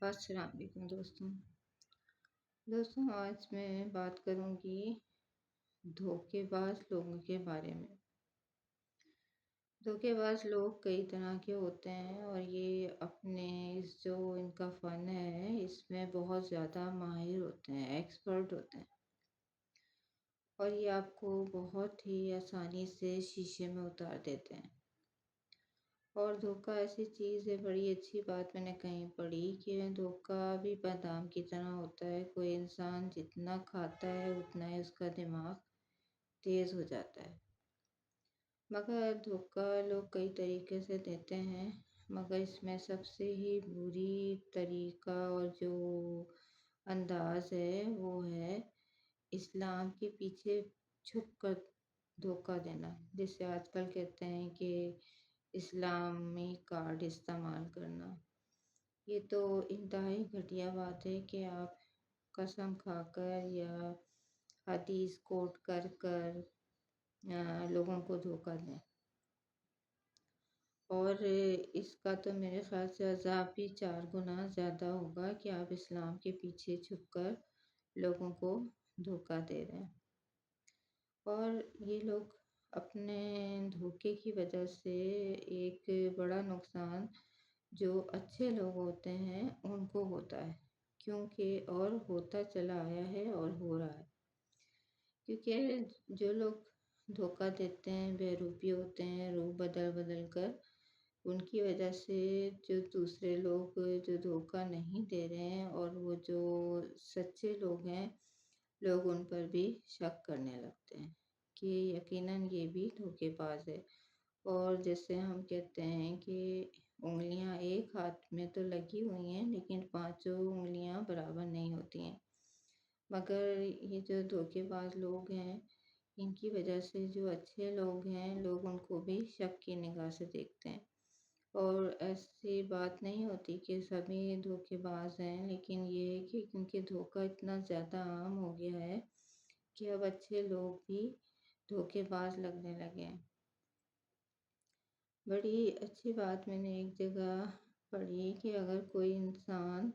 السلام علیکم دوستوں آج میں بات کروں گی دھوکے باز لوگوں کے بارے میں۔ دھوکے باز لوگ کئی طرح کے ہوتے ہیں اور یہ اپنے جو ان کا فن ہے اس میں بہت زیادہ ماہر ہوتے ہیں، ایکسپرٹ ہوتے ہیں، اور یہ آپ کو بہت ہی آسانی سے شیشے میں اتار دیتے ہیں۔ اور دھوکہ ایسی چیز ہے، بڑی اچھی بات میں نے کہیں پڑھی کہ دھوکہ بھی بادام کی طرح ہوتا ہے، کوئی انسان جتنا کھاتا ہے اتنا ہی اس کا دماغ تیز ہو جاتا ہے۔ مگر دھوکہ لوگ کئی طریقے سے دیتے ہیں، مگر اس میں سب سے ہی بری طریقہ اور جو انداز ہے وہ ہے اسلام کے پیچھے چھپ کر دھوکہ دینا، جسے آج کل کہتے ہیں کہ اسلامی کارڈ استعمال کرنا۔ یہ تو انتہائی گھٹیا بات ہے کہ آپ قسم کھا کر یا حدیث کوٹ کر کر لوگوں کو دھوکہ دیں، اور اس کا تو میرے خیال سے عذاب بھی 4 گنا زیادہ ہوگا کہ آپ اسلام کے پیچھے چھپ کر لوگوں کو دھوکہ دے رہے ہیں۔ اور یہ لوگ اپنے دھوکے کی وجہ سے ایک بڑا نقصان جو اچھے لوگ ہوتے ہیں ان کو ہوتا ہے، کیونکہ اور ہوتا چلا آیا ہے اور ہو رہا ہے، کیونکہ جو لوگ دھوکہ دیتے ہیں بہروپی ہوتے ہیں، روح بدل بدل کر، ان کی وجہ سے جو دوسرے لوگ جو دھوکہ نہیں دے رہے ہیں اور وہ جو سچے لوگ ہیں، لوگ ان پر بھی شک کرنے لگتے ہیں کہ یقیناً یہ بھی دھوکے باز ہے۔ اور جیسے ہم کہتے ہیں کہ انگلیاں ایک ہاتھ میں تو لگی ہوئی ہیں لیکن 5 انگلیاں برابر نہیں ہوتی ہیں، مگر یہ جو دھوکے باز لوگ ہیں ان کی وجہ سے جو اچھے لوگ ہیں لوگ ان کو بھی شک کی نگاہ سے دیکھتے ہیں۔ اور ایسی بات نہیں ہوتی کہ سبھی دھوکے باز ہیں، لیکن یہ ہے کہ کیونکہ دھوکہ اتنا زیادہ عام ہو گیا ہے کہ اب اچھے لوگ بھی دھوکے باز لگنے لگے ہیں۔ بڑی اچھی بات میں نے ایک جگہ پڑھی کہ اگر کوئی انسان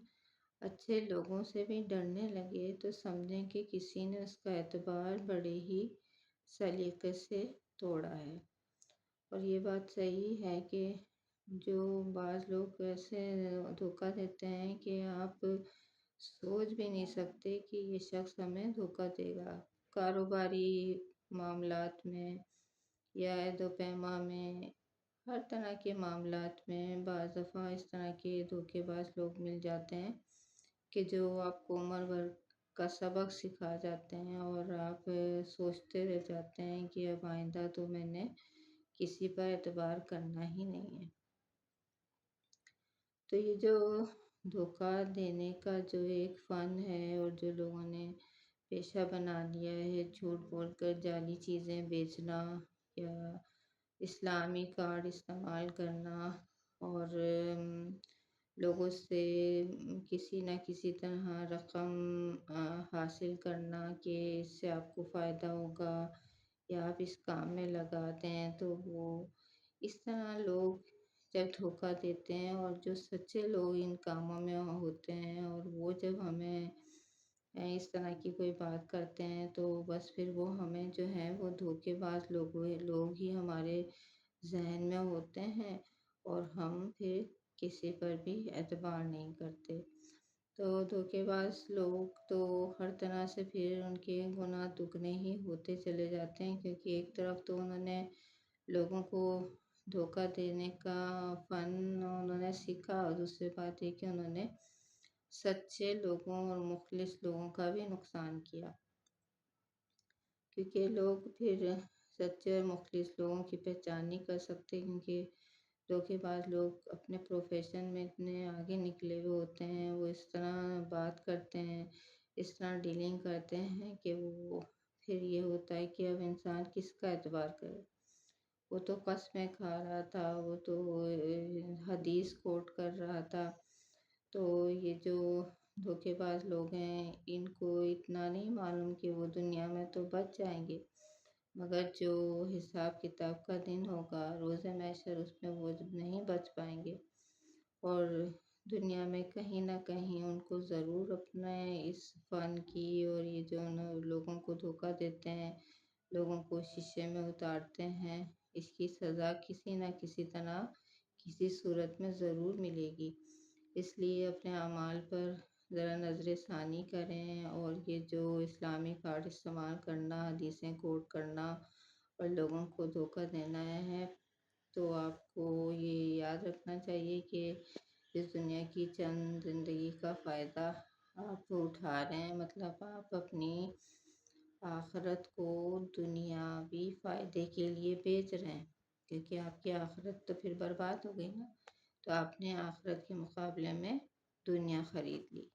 اچھے لوگوں سے بھی ڈرنے لگے تو سمجھیں کہ کسی نے اس کا اعتبار بڑے ہی سلیقے سے توڑا ہے۔ اور یہ بات صحیح ہے کہ جو بعض لوگ ایسے دھوکہ دیتے ہیں کہ آپ سوچ بھی نہیں سکتے کہ یہ شخص ہمیں دھوکہ دے گا۔ کاروباری معاملات میں یا عہد و پیماں میں، ہر طرح کے معاملات میں بعض دفعہ اس طرح کے دھوکے باز لوگ مل جاتے ہیں کہ جو آپ کو عمر بھر کا سبق سکھا جاتے ہیں اور آپ سوچتے رہ جاتے ہیں کہ اب آئندہ تو میں نے کسی پر اعتبار کرنا ہی نہیں ہے۔ تو یہ جو دھوکہ دینے کا جو ایک فن ہے اور جو لوگوں نے پیشہ بنا لیا ہے، جھوٹ بول کر جعلی چیزیں بیچنا یا اسلامی کارڈ استعمال کرنا اور لوگوں سے کسی نہ کسی طرح رقم حاصل کرنا کہ اس سے آپ کو فائدہ ہوگا یا آپ اس کام میں لگا دیں، تو وہ اس طرح لوگ جب دھوکہ دیتے ہیں اور جو سچے لوگ ان کاموں میں ہوتے ہیں اور وہ جب ہمیں اس طرح کی کوئی بات کرتے ہیں تو بس پھر وہ ہمیں جو ہے وہ دھوکے باز لوگ ہی ہمارے ذہن میں ہوتے ہیں اور ہم پھر کسی پر بھی اعتبار نہیں کرتے۔ تو دھوکے باز لوگ تو ہر طرح سے پھر ان کے گناہ دگنے ہی ہوتے چلے جاتے ہیں، کیونکہ ایک طرف تو انہوں نے لوگوں کو دھوکہ دینے کا فن انہوں نے سیکھا، اور دوسری بات یہ کہ انہوں نے سچے لوگوں اور مخلص لوگوں کا بھی نقصان کیا، کیونکہ لوگ پھر سچے اور مخلص لوگوں کی پہچان نہیں کر سکتے، کیونکہ دھوکے باز لوگ اپنے پروفیشن میں اتنے آگے نکلے ہوئے ہوتے ہیں، وہ اس طرح بات کرتے ہیں، اس طرح ڈیلنگ کرتے ہیں کہ وہ پھر یہ ہوتا ہے کہ اب انسان کس کا اعتبار کرے۔ وہ تو قسمیں کھا رہا تھا، وہ تو حدیث کوٹ کر رہا تھا، تو یہ جو دھوکے باز لوگ ہیں ان کو اتنا نہیں معلوم کہ وہ دنیا میں تو بچ جائیں گے، مگر جو حساب کتاب کا دن ہوگا، روز محشر، اس میں وہ نہیں بچ پائیں گے۔ اور دنیا میں کہیں نہ کہیں ان کو ضرور اپنے اس فن کی، اور یہ جو لوگوں کو دھوکہ دیتے ہیں، لوگوں کو شیشے میں اتارتے ہیں، اس کی سزا کسی نہ کسی طرح کسی صورت میں ضرور ملے گی۔ اس لیے اپنے اعمال پر ذرا نظر ثانی کریں، اور یہ جو اسلامی کارڈ استعمال کرنا، حدیثیں کوٹ کرنا اور لوگوں کو دھوکہ دینا ہے، تو آپ کو یہ یاد رکھنا چاہیے کہ اس دنیا کی چند زندگی کا فائدہ آپ اٹھا رہے ہیں، مطلب آپ اپنی آخرت کو دنیاوی فائدے کے لیے بیچ رہے ہیں، کیونکہ آپ کی آخرت تو پھر برباد ہو گئی نا۔ تو آپ نے آخرت کے مقابلے میں دنیا خرید لی۔